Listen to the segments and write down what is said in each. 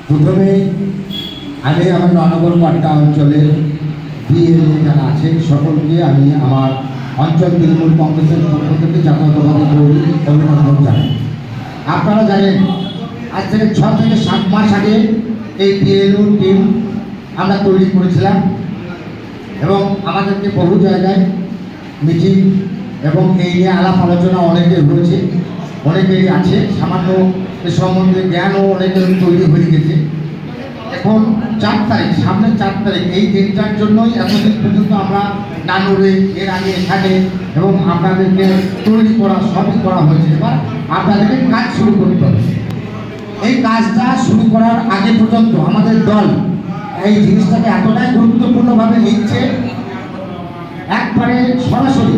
প্রথমে আমি আমার ননগর পাট্টা অঞ্চলের বিএলএ যারা আছেন সকলকে আমি আমার অঞ্চল তৃণমূল কংগ্রেসের পক্ষ থেকে জাতীয়তাবাদী দৌড়ি অভিনন্দন জানাই। আপনারা জানেন আজ থেকে 6 থেকে 7 মাস আগে এই বিএলও টিম আমরা তৈরি করেছিলাম এবং আমাদেরকে বহু জায়গায় মিটিং এবং এই নিয়ে আলাপ আলোচনা অনেকের হয়েছে, অনেকেরই আছে, সামান্য এ সম্বন্ধে জ্ঞানও অনেকের তৈরি হয়ে গেছে। এখন 4 তারিখ, সামনে 4 তারিখ, এই দিনটার জন্যই এতদিন পর্যন্ত আমরা নানুরে এর আগে এখানে এবং আপনাদেরকে তৈরি করা সবই করা হয়েছে। এবার আপনাদেরকে কাজ শুরু করতে হবে। এই কাজটা শুরু করার আগে পর্যন্ত আমাদের দল এই জিনিসটাকে এতটাই গুরুত্বপূর্ণভাবে নিচ্ছে, একবারে সরাসরি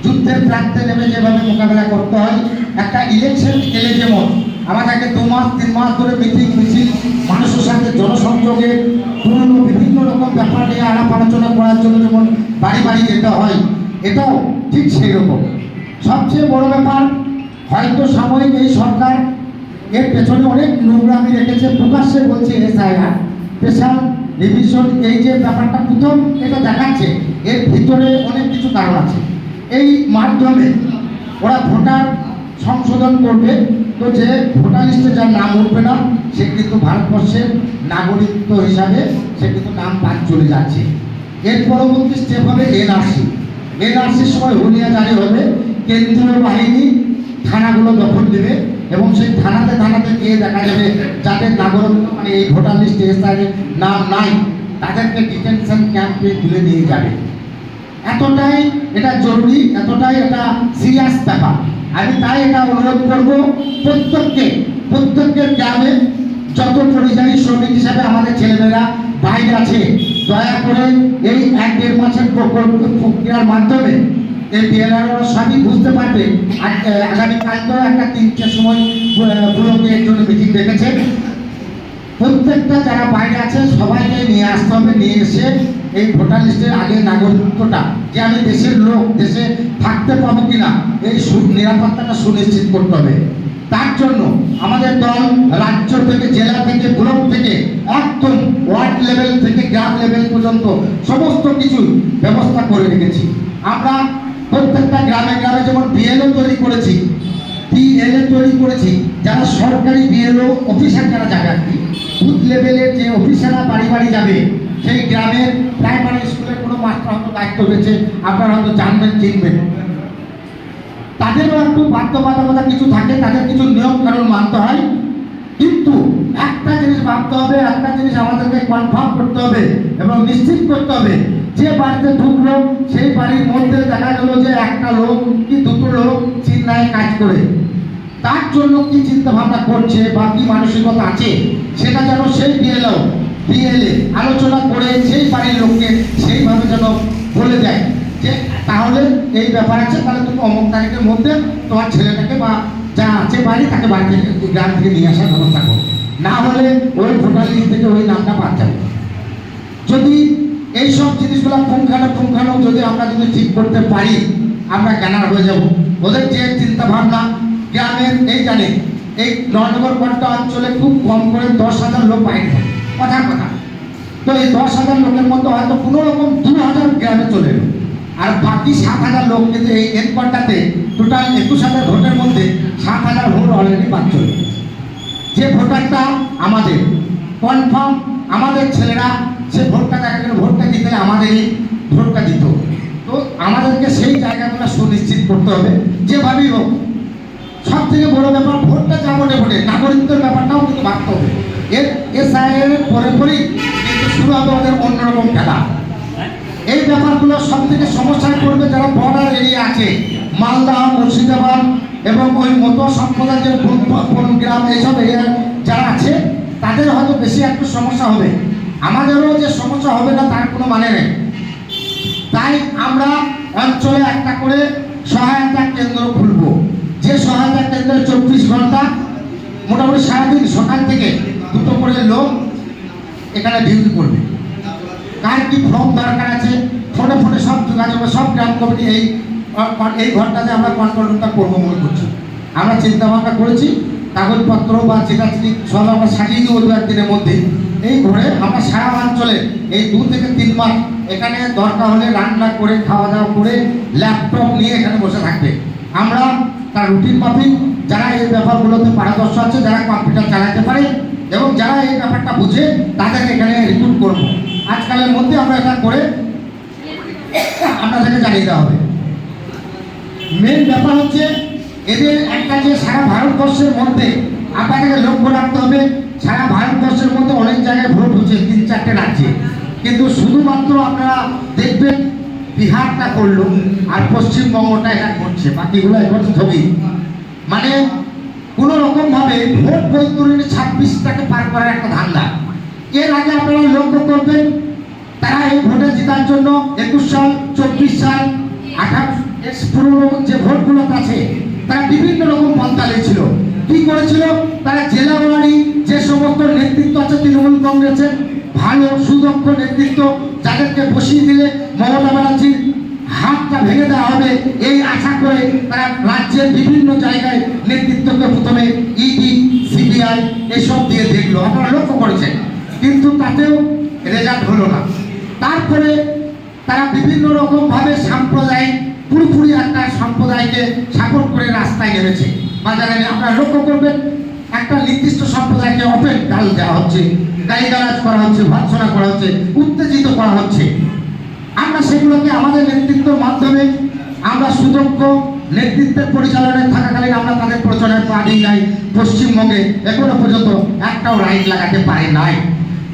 যুদ্ধের প্রান্তে নেমে যেভাবে মোকাবেলা করতে হয়, একটা ইলেকশন এলে যেমন আমাদেরকে 2 মাস 3 মাস ধরে মিটিং মিছিল মানুষের সাথে জনসংযোগে পুরনো বিভিন্ন রকম ব্যাপার নিয়ে আলাপ আলোচনা করার জন্য যেমন বাড়ি বাড়ি যেতে হয়, এটাও ঠিক সেই রকম। সবচেয়ে বড় ব্যাপার, হয়তো সাময়িক এই সরকার এর পেছনে অনেক নোংরামি রেখেছে, প্রকাশ্যে বলছে এসআইআর স্পেশাল রিভিশন, এই যে ব্যাপারটা প্রথম এটা দেখাচ্ছে, এর ভিতরে অনেক কিছু কারণ আছে। এই মাধ্যমে ওরা ভোটার সংশোধন করবে, তো যে ভোটার লিস্টে যার নাম উঠবে না সে কিন্তু ভারতবর্ষের নাগরিকত্ব হিসাবে সে কিন্তু নাম বাদ চলে যাচ্ছে। এর পরবর্তী স্টেপ হবে এনআরসির সময় হুলিয়া জারি হবে, কেন্দ্রীয় বাহিনী থানাগুলো দখল দেবে এবং সেই থানাতে গিয়ে দেখা যাবে যাদের নাগরিক মানে এই ভোটার লিস্টে এসআইআর নাম নাই তাদেরকে ডিটেনশন ক্যাম্পে তুলে নিয়ে যাবে। এতটাই এটা জরুরি, এতটাই এটা সিরিয়াস ব্যাপার। আমি তাই এটা অনুরোধ করব প্রত্যেকের গ্রামে যত পরিযায়ী শ্রমিক হিসাবে আমাদের ছেলেমেয়েরা বাইরে আছে, দয়া করে এই 1-1.5 মাসের প্রক্রিয়ার মাধ্যমে এই বিএলআরও সবই বুঝতে পারবে। আগামীকালকেও একটা 3টার সময় ব্লকে এর জন্য মিটিং রেখেছে। প্রত্যেকটা যারা বাইরে আছে সবাইকে নিয়ে আসতে হবে, নিয়ে এসে এই ভোটার লিস্টের আগে নাগরিকত্বটা যে আমি দেশের লোক, দেশে থাকতে পাবো কিনা এই নিরাপত্তাটা সুনিশ্চিত করতে হবে। তার জন্য আমাদের দল রাজ্য থেকে, জেলা থেকে, ব্লক থেকে, একদম ওয়ার্ড লেভেল থেকে গ্রাম লেভেল পর্যন্ত সমস্ত কিছু ব্যবস্থা করে রেখেছি। আমরা প্রত্যেকটা গ্রামে গ্রামে যেমন বিএলও তৈরি করেছি, পিএলএ তৈরি করেছি, যারা সরকারি বিএলও অফিসার যারা যাবে আর কি, বুথ লেভেলের যে অফিসাররা বাড়ি বাড়ি যাবে, সেই গ্রামের প্রাইমারি স্কুলের কোনো মাস্টার হয়তো দায়িত্ব রয়েছে, আপনারা হয়তো জানবেন, চিনবেন, তাদেরও একটু বাধ্যবাধকতা কিছু থাকে, তাদের কিছু নিয়ম কানুন মানতে হয়। কিন্তু একটা জিনিস ভাবতে হবে, একটা জিনিস আমাদেরকে কনফার্ম করতে হবে এবং নিশ্চিত করতে হবে, যে বাড়িতে ঢুকলো সেই বাড়ির মধ্যে দেখা গেল যে একটা লোক কি 2টো লোক চিন্তায় কাজ করে, তার জন্য কি চিন্তা ভাবনা করছে বা কি মানসিকতা আছে সেটা যেন সেই বিএলএ আলোচনা করে সেই বাড়ির লোককে সেইভাবে যেন বলে দেয় যে তাহলে এই ব্যাপার আছে, তাহলে তুমি অমুক তারিখের মধ্যে তোমার ছেলেটাকে বা যা আছে বাড়ি তাকে বাড়ি থেকে গ্রাম থেকে নিয়ে আসার ব্যবস্থা করো, না হলে ওই ভোটার লিস্ট থেকে ওই নামটা বাদ যাবে। যদি এইসব জিনিসগুলো পুঙ্খানো যদি আমরা যদি ঠিক করতে পারি, আমরা জ্ঞানার হয়ে যাব। ওদের যে চিন্তা ভাবনা গ্রামের এই জানে এই নগর পাট্টা অঞ্চলে খুব কম করে 10,000 লোক বাইরে থাকে, কথা। তো এই 10,000 লোকের মধ্যে হয়তো কোনো রকম 2,000 গ্রামে চলে এলো, আর বাকি 7,000 লোক কিন্তু এই এনকোয়ার্টাতে টোটাল 21,000 ভোটের মধ্যে 7,000 ভোট অলরেডি বাদ চলে। যে ভোটারটা আমাদের কনফার্ম, আমাদের ছেলেরা সে ভোটটা দেখা গেল ভোটটা দিতে আমাদেরই ভোটটা দিত, তো আমাদেরকে সেই জায়গাগুলো সুনিশ্চিত করতে হবে যেভাবেই হোক। সব থেকে বড় ব্যাপার ভোটটা যেমন ভোটে নাগরিকত্বের ব্যাপারটাও কিন্তু ভাবতে হবে। এসআইআর পরেই কিন্তু শুরু হবে ওদের অন্যরকম খেলা। এই ব্যাপারগুলো সব থেকে সমস্যায় পড়বে যারা বর্ডার এরিয়া আছে, মালদা, মুর্শিদাবাদ এবং ওই মতো সম্প্রদায় যে গ্রাম এইসব এরিয়া যারা আছে তাদের হয়তো বেশি একটু সমস্যা হবে। আমাদেরও যে সমস্যা হবে না তার কোনো মানে নেই। তাই আমরা অঞ্চলে একটা করে সহায়তা কেন্দ্র খুলব, যে সহায়তা কেন্দ্রে 24 ঘন্টা মোটামুটি সারাদিন সকাল থেকে 2টো করে লোক এখানে ডিউটি করবে। কার কি ফর্ম দরকার আছে ফোনে সব যোগাযোগ, সব গ্রাম কমিটি এই ঘরটাতে আমরা কন্ট্রোলটা করবো মনে করছি। আমরা চিন্তা ভাবনা করেছি কাগজপত্র বা যেটা সব আমরা সাজিয়ে দেবো দু একদিনের মধ্যে। এই ঘরে আমরা সারা অঞ্চলে এই 2 থেকে 3 মাস এখানে দরকার হলে রান্না করে খাওয়া দাওয়া করে ল্যাপটপ নিয়ে এখানে বসে থাকবে। আমরা তার রুটিন মাফিক যারা এই ব্যাপারগুলোতে পারদর্শী আছে, যারা কম্পিউটার চালাতে পারে এবং যারা এই ব্যাপারটা বুঝে তাদেরকে এখানে রিক্রুট করব। আজকালের মধ্যে আমরা এটা করে আপনাদেরকে জানিয়ে দেওয়া হবে। মেন ব্যাপার হচ্ছে এদের একটা যে সারা ভারতবর্ষের মধ্যে আপনাদেরকে লক্ষ্য রাখতে হবে, সারা ভারতবর্ষের মধ্যে অনেক জায়গায় ভোট হচ্ছে 3-4টে রাজ্যে, কিন্তু শুধুমাত্র আপনারা দেখবেন বিহারটা করলো আর পশ্চিমবঙ্গটা এটা করছে, বাকিগুলো এখন ছবি। মানে কোনো রকম ভাবে ভোট বৈতরণী 26টাকে পার করার একটা ধান্দা। এর আগে আপনারা লক্ষ্য করবেন তারা এই ভোটে জেতার জন্য 21 সাল, 24 সাল, 28 পুরনো যে ভোটগুলো আছে তারা বিভিন্ন রকম পন্থা নিয়েছিল। কি করেছিল তারা? জেলা ওয়ারি যে সমস্ত নেতৃত্ব আছে তৃণমূল কংগ্রেসের ভালো সুদক্ষ নেতৃত্ব, যাদেরকে বসিয়ে দিলে মমতা ব্যানার্জির হাতটা ভেঙে দেওয়া হবে এই আশা করে তারা রাজ্যের বিভিন্ন জায়গায় নেতৃত্বকে প্রথমে ইডি, সিবিআই এসব দিয়ে দেখলো, আপনারা লক্ষ্য করেছেন, কিন্তু তাতেও রেজাল্ট হলো না। তারপরে তারা বিভিন্ন রকম ভাবে সাম্প্রদায়িক পুরোপুরি একটা সম্প্রদায়কে সাপোর্ট করে রাস্তায় নেমেছে। বাজারে আপনারা লক্ষ্য করবেন একটা নির্দিষ্ট সম্প্রদায়কে ওপেন গাল দেওয়া হচ্ছে, গালিগালাজ করা হচ্ছে, ভৎসনা করা হচ্ছে, উত্তেজিত করা হচ্ছে। আমরা সেগুলোকে আমাদের নেতৃত্বের মাধ্যমে আমরা সুদক্ষ নেতৃত্বের পরিচালনায় থাকাকালীন আমরা তাদের প্রচারের পা দিই নাই। পশ্চিমবঙ্গে এখনো পর্যন্ত একটাও রাইট লাগাতে পারে নাই।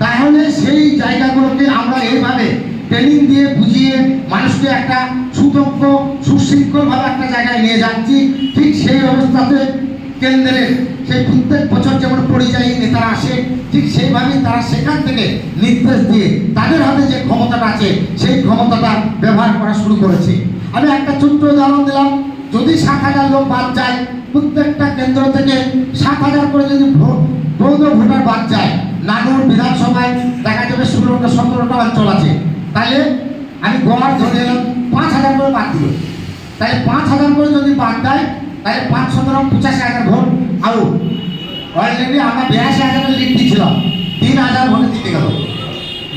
তাহলে সেই জায়গাগুলোকে আমরা এইভাবে ট্রেনিং দিয়ে বুঝিয়ে মানুষকে একটা সুদক্ষ সুশৃঙ্খলভাবে একটা জায়গায় নিয়ে যাচ্ছি। ঠিক সেই অবস্থাতে কেন্দ্রের সেই প্রত্যেক বছর যেমন পরিযায়ী নেতারা আসে, ঠিক সেইভাবেই তারা সেখান থেকে নির্দেশ দিয়ে তাদের হাতে যে ক্ষমতাটা আছে সেই ক্ষমতাটা ব্যবহার করা শুরু করেছে। আমি একটা ছোট্ট উদাহরণ দিলাম, যদি 7,000 লোক বাদ যায়, প্রত্যেকটা কেন্দ্র থেকে 7,000 করে যদি বৈধ ভোটার বাদ যায়, নানুর বিধানসভায় দেখা যাবে 16টা-17টা অঞ্চল আছে, তাহলে আমি গড় ধরে এলাম 5,000 করে বাদ দিল। তাহলে 5,000 করে যদি বাদ দেয় তাহলে 5-17-85,000 ভোট আউট। অলরেডি আমরা 82,000 লিড দিয়েছিলাম, 3,000 ভোটে জিতে গেল।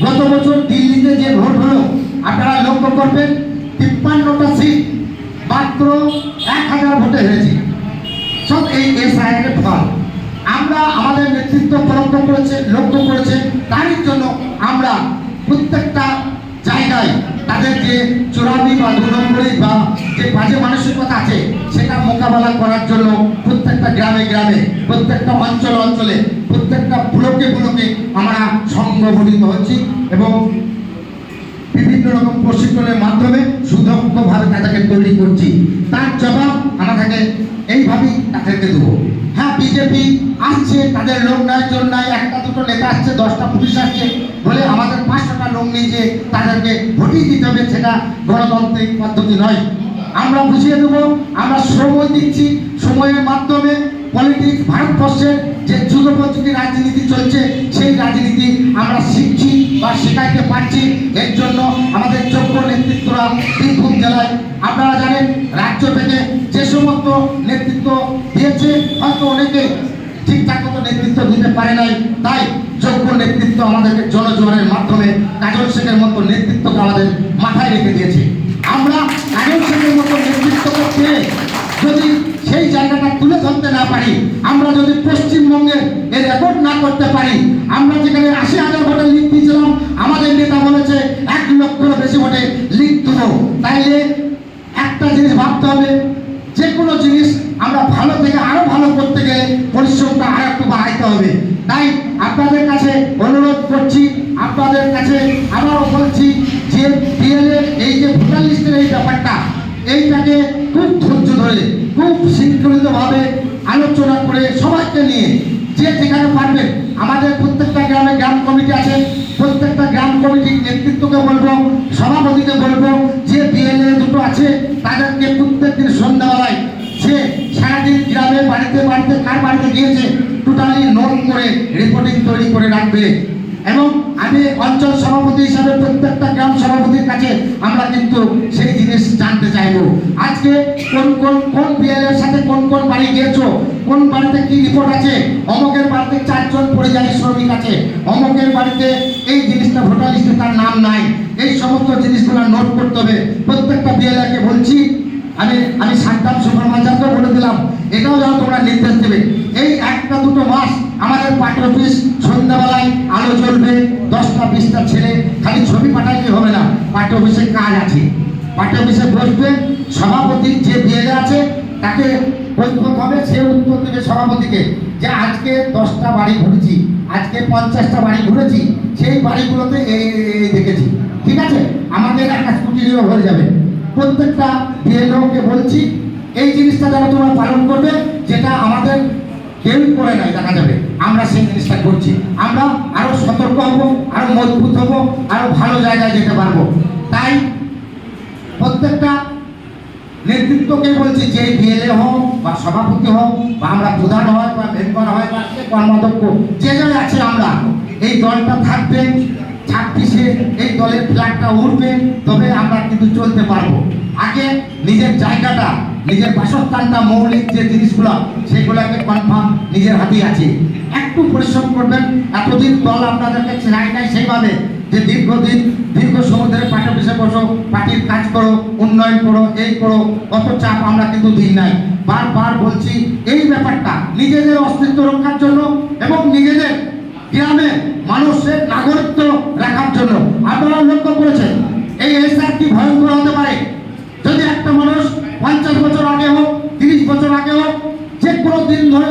গত বছর দিল্লিতে যে ভোট হলো আপনারা লক্ষ্য করবেন 53টা সিট মাত্র 1,000 ভোটে হয়েছে। সব এই এসআইআর এর ফল। আমরা আমাদের নেতৃত্ব লক্ষ্য করেছে, তারই জন্য আমরা প্রত্যেকটা জায়গায় তাদের যে চোরামি বা 2 নম্বরী বা যে বাজে মানসিকতা আছে সেটা মোকাবেলা করার জন্য প্রত্যেকটা গ্রামে গ্রামে, প্রত্যেকটা অঞ্চলে, প্রত্যেকটা ব্লকে আমরা সংগঠিত হচ্ছি এবং বিভিন্ন রকম প্রশিক্ষণের মাধ্যমে সুদক্ষভাবে তাদেরকে তৈরি করছি। তার জবাব আমাদেরকে এইভাবেই তাদেরকে দেবো। হ্যাঁ, বিজেপি আসছে, তাদের লোক নাই, জোর নাই, 1-2 নেতা আসছে, 10টা পুলিশ আসছে বলে আমাদের 500টা লোক নিয়ে যে তাদেরকে ভোটই দিতে হবে, সেটা গণতান্ত্রিক পদ্ধতি নয়। আমরা বুঝিয়ে দেবো, আমরা সময় দিচ্ছি, সময়ের মাধ্যমে পলিটিক্স ভারতবর্ষের যে যুগোপযোগী রাজনীতি চলছে সেই রাজনীতি আমরা শিখছি বা শেখাইতে পারছি। এর জন্য আমাদের যোগ্য নেতৃত্বরা বীরভূম জেলায় আপনারা জানেন রাজ্য থেকে যে সমস্ত নেতৃত্ব দিয়েছে, হয়তো অনেকে ঠিকঠাক মতো নেতৃত্ব দিতে পারে নাই, তাই যোগ্য নেতৃত্ব আমাদেরকে জনজোয়ারের মাধ্যমে কাজল শেখের মতো নেতৃত্বকে আমাদের মাথায় রেখে দিয়েছে। আমরা কাজল শেখের মতো নেতৃত্বকে পেয়ে যদি সেই জায়গাটা তুলে ধরতে না পারি, আমরা যদি পশ্চিমবঙ্গে এর রেকর্ড না করতে পারি, আমরা যেখানে 80,000 ভোটে লিড দিয়েছিলাম, আমাদের নেতা বলেছে 1 লক্ষের বেশি ভোটে লিড দেবো। তাইলে একটা জিনিস ভাবতে হবে, যে কোনো জিনিস আমরা ভালো থেকে আরো ভালো করতে গেলে পরিশ্রমটা আর একটু বাড়াইতে হবে। তাই আপনাদের কাছে অনুরোধ করছি, আপনাদের কাছে আবারও বলছি যে বিএলএ এই যে ভোটার লিস্টের এই ব্যাপারটা, এইটাকে খুব ধৈর্য ধরে খুব শৃঙ্খলিতভাবে আলোচনা করে সবাইকে নিয়ে যে যেখানে পারবেন, আমাদের প্রত্যেকটা গ্রামে গ্রাম কমিটি আছে, প্রত্যেকটা গ্রাম কমিটির নেতৃত্বকে বলবো, সভাপতিকে বলবো, যে বিএলএ দুটো আছে তাদেরকে প্রত্যেকদিন সন্ধ্যাবেলায় সে সারাদিন গ্রামে বাড়িতে কার বাড়িতে গিয়েছে টোটালি নোট করে রিপোর্টিং তৈরি করে রাখবে। এবং আমি অঞ্চল সভাপতি হিসাবে প্রত্যেকটা গ্রাম সভাপতির কাছে আমরা কিন্তু সেই জিনিস জানতে চাইবো। আজকে কোন বিএলএর সাথে কোন বাড়ি গিয়েছো, কোন বাড়িতে কি রিপোর্ট আছে, অমুকের বাড়িতে 4 জন পরিযায়ী শ্রমিক আছে, অমুকের বাড়িতে এই জিনিসটা ভোটার লিস্টে তার নাম নাই। এই সমস্ত জিনিসগুলো নোট করতে হবে। প্রত্যেকটা বিএলএকে বলছি, আমি সাদ্দাম সুপারভাইজারকে বলে দিলাম, এটাও যেন তোমরা নির্দেশ দেবে। এই 1-2 মাস আমাদের পার্টি অফিস সন্ধ্যাবেলায় আলো জ্বলবে, 10টা-20টা ছেলে খালি ছবি পাঠাইলে হবে না, পার্টি অফিসে কাজ আছে। পার্টি অফিসে বসবে, সভাপতি যে বিএলএ আছে তাকে বৈঠক হবে, সে উত্তর দেবে সভাপতিকে যে আজকে 10টা বাড়ি ঘুরেছি, আজকে 50টা বাড়ি ঘুরেছি, সেই বাড়িগুলোতে এই দেখেছি। ঠিক আছে, আমাদের একটা স্কুটিনিও হয়ে যাবে। প্রত্যেকটা বিএলওকে বলছি এই জিনিসটা যেন তোমরা পালন করবে, যেটা আমাদের কেউ করে নাই দেখা যাবে, আমরা সেই জিনিসটা করছি। আমরা আরো সতর্ক হব, আরো মজবুত হব, আরো ভালো জায়গায় যেতে পারবো। তাই প্রত্যেকটা নেতৃত্বকে বলছি, যে বিএলএ হোক বা সভাপতি হোক বা আমরা প্রধান হয় বা মেম্বার হয় বা কর্মাধ্যক্ষ যে যারা আছে, আমরা এই দলটা থাকবে। 26-এ এই দলের ফ্ল্যাগটা উঠবে, তবে আমরা কিন্তু চলতে পারবো। আগে নিজের জায়গাটা, নিজের বাসস্থানটা, মৌলিক যে জিনিসগুলো সেগুলোকে কনফার্ম নিজের হাতেই আছে। একটু পরিশ্রম করবেন। এতদিন দল আপনাদেরকে চেনাই নাই সেইভাবে যে দীর্ঘ সমুদ্রের পার্টি অফিসে বসো, পার্টির কাজ করো, উন্নয়ন করো, এই করো, অত চাপ আমরা কিন্তু দিই নাই। বারবার বলছি এই ব্যাপারটা নিজেদের অস্তিত্ব রক্ষার জন্য এবং নিজেদের গ্রামে মানুষের নাগরিকত্ব রাখার জন্য। আপনারা লক্ষ্য করেছেন এই এসআর কি ভয়ঙ্কর হতে পারে। যদি একটা মানুষ 50 বছর আগে হোক, 30 বছর আগে হোক, যে কোনো দিন ধরে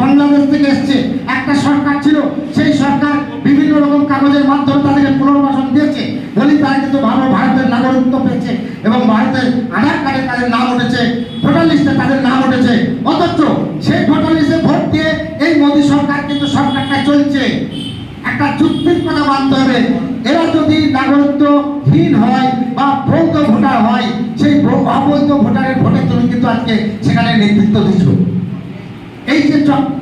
বাংলাদেশ থেকে এসছে, একটা সরকার ছিল, সেই সরকার বিভিন্ন রকম কাগজের মাধ্যমে তাদেরকে পুনর্বাসন দিয়েছে বলি তারা কিন্তু ভারতের নাগরিকত্ব পেয়েছে এবং ভারতের আধার কার্ডে তাদের নাম উঠেছে, ভোটার লিস্টে তাদের নাম উঠেছে। অথচ সেই ভোটার লিস্টে ভোট দিয়ে এই মোদী সরকার কিন্তু সরকারটা চলছে। একটা যুক্তির কথা মানতে হবে। এরা যদি নাগরিকত্বহীন হয় বা বৈধ ভোটার হয়, সেই অবৈধ ভোটারের ভোটের জন্য কিন্তু আজকে সেখানে নেতৃত্ব দিচ্ছ। এই যে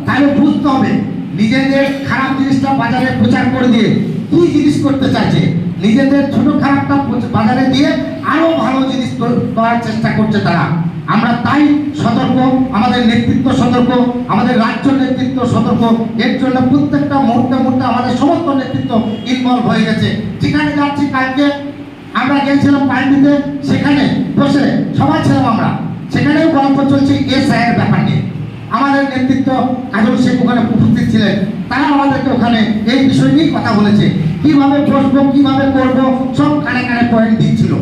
তাহলে বুঝতে হবে নিজেদের খারাপ জিনিসটা বাজারে প্রচার করে দিয়ে কি জিনিস করতে চাইছে, নিজেদের ছোট খারাপটা বাজারে দিয়ে আরো ভালো জিনিস করার চেষ্টা করছে তারা। আমরা তাই সতর্ক, আমাদের নেতৃত্ব সতর্ক, আমাদের রাজ্য নেতৃত্ব সতর্ক। এর জন্য প্রত্যেকটা মুহূর্তে আমাদের সমস্ত নেতৃত্ব ইনভলভ হয়ে গেছে। যেখানে যাচ্ছি, কালকে আমরা গিয়েছিলাম পাইনিতে, সেখানে বসে সবাই ছিলাম আমরা, সেখানেও গল্প চলছে এসআইয়ের ব্যাপার নিয়ে। আমাদের নেতৃত্ব কাজল শেখ ওখানে উপস্থিত ছিলেন, তারা আমাদেরকে ওখানে এই বিষয় নিয়ে কথা বলেছে, কিভাবে বসবো, কিভাবে করবো, সব কানে কানে পয়েন্ট দিচ্ছিল।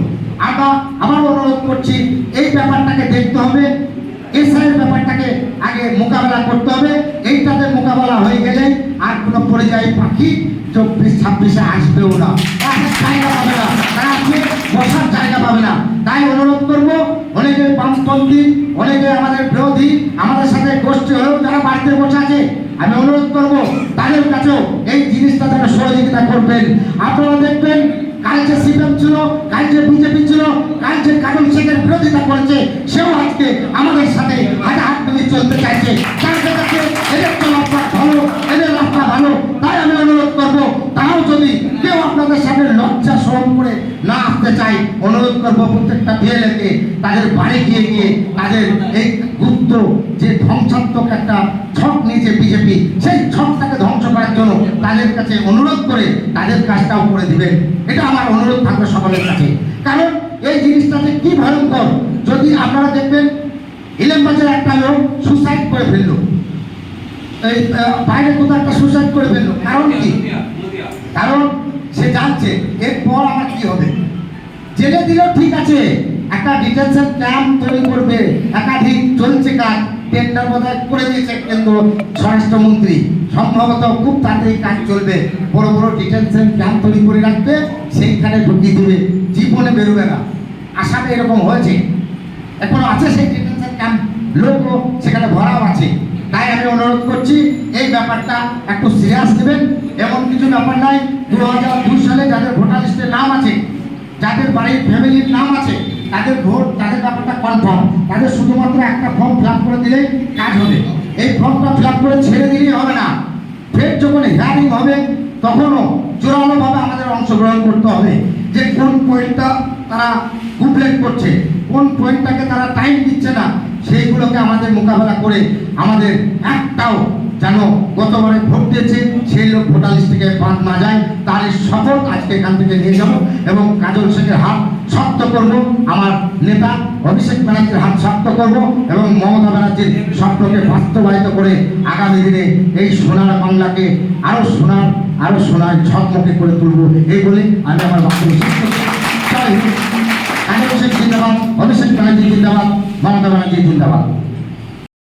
আমরা আবার অনুরোধ করছি এই ব্যাপারটাকে দেখতে হবে, এসআইয়ের ব্যাপারটাকে আগে মোকাবেলা করতে হবে। এইটাতে মোকাবেলা হয়ে গেলে আর কোনো পরিযায়ী পাখি 24-26-এ আসবেও না, জায়গা পাবে না, তারা আসবে বসার জায়গা পাবে না। তাই অনুরোধ করবো, অনেকে বামপন্থী, অনেকে আমাদের বিরোধী, আমাদের সাথে গোষ্ঠী হলেও যারা বাড়িতে বসে আছে, আমি অনুরোধ করবো তাদের কাছেও এই জিনিসটা তারা সহযোগিতা করবেন। আপনারা দেখবেন কাল যে সিপিএম ছিল, কাল যে বিজেপি ছিল, কাল যে কাজল শেখের বিরোধিতা করেছে, সেও আজকে আমাদের সাথে হাতে হাত মিলিয়ে চলতে চাইছে। তাদের কাছে এদের চলাফেরা ভালো, এদের রাস্তা ভালো। তাই আমি অনুরোধ করবো, তাও যদি কেউ আপনাদের সামনে লজ্জা শরম করে না আসতে চাই, অনুরোধ করবো প্রত্যেকটা বিএলএকে তাদের বাড়ি গিয়ে তাদের এই গুপ্ত যে ধ্বংসাত্মক একটা ছক নিয়েছে বিজেপি, সেই ছকটাকে ধ্বংস করার জন্য তাদের কাছে অনুরোধ করে তাদের কাজটাও করে দিবেন। এটা আমার অনুরোধ থাকবে সকলের কাছে। কারণ এই জিনিসটাতে কি ভয়ঙ্কর, যদি আপনারা দেখবেন ইলামবাজারে একটা লোক সুসাইড করে ফেললো, এই বাইরে কোথাও একটা সুসাইড করে ফেললো। কারণ কি? কারণ সে জানছে এরপর আমার কি হবে। জেলে দিলেও ঠিক আছে, একটা ডিটেনশন ক্যাম্প তৈরি করবে, একাধিক চলছে কাজ, টেন্ডার বোধহয় করে দিয়েছে কেন্দ্র স্বরাষ্ট্রমন্ত্রী, সম্ভবত খুব তাড়াতাড়ি কাজ চলবে। বড় বড় ডিটেনশন ক্যাম্প তৈরি করে রাখবে, সেইখানে ঢুকিয়ে দেবে, জীবনে বেরোবে না। আসামে এরকম হয়েছে, এখনো আছে সেই ডিটেনশন ক্যাম্প, লোকও সেখানে ভরাও আছে। তাই আমি অনুরোধ করছি এই ব্যাপারটা একটু সিরিয়াস নেবেন। এমন কিছু ব্যাপার নাই, 2002 সালে যাদের ভোটার লিস্টে নাম আছে, যাদের বাড়ির ফ্যামিলির নাম আছে, তাদের ভোট, তাদের ব্যাপারটা কনফার্ম, তাদের শুধুমাত্র একটা ফর্ম ফিল আপ করে দিলেই কাজ হবে। এই ফর্মটা ফিল আপ করে ছেড়ে দিলেই হবে না, ফের যখন হিয়ারিং হবে তখনও জোরালোভাবে আমাদের অংশগ্রহণ করতে হবে যে কোন পয়েন্টটা তারা গুবলেট করছে, কোন পয়েন্টটাকে তারা টাইম দিচ্ছে না, সেইগুলোকে আমাদের মোকাবেলা করে আমাদের একটাও যেন গতবারে ভোট দিয়েছে সেই লোক ভোটার লিস্ট থেকে বাদ না যায়, তার এই শপথ আজকে এখান থেকে নিয়ে যাব এবং কাজল শেখের হাত শক্ত করব, আমার নেতা অভিষেক ব্যানার্জির হাত শক্ত করব এবং মমতা ব্যানার্জির স্বপ্নকে বাস্তবায়িত করে আগামী দিনে এই সোনার বাংলাকে আরো সোনার ঝকমকে করে তুলব, এই বলে আমি আমার বক্তব্য শেষ করছি। জয় হিন্দ। কাজল শেখ জিন্দাবাদ, অভিষেক ব্যানার্জি জিন্দাবাদ, মমতা ব্যানার্জি জিন্দাবাদ।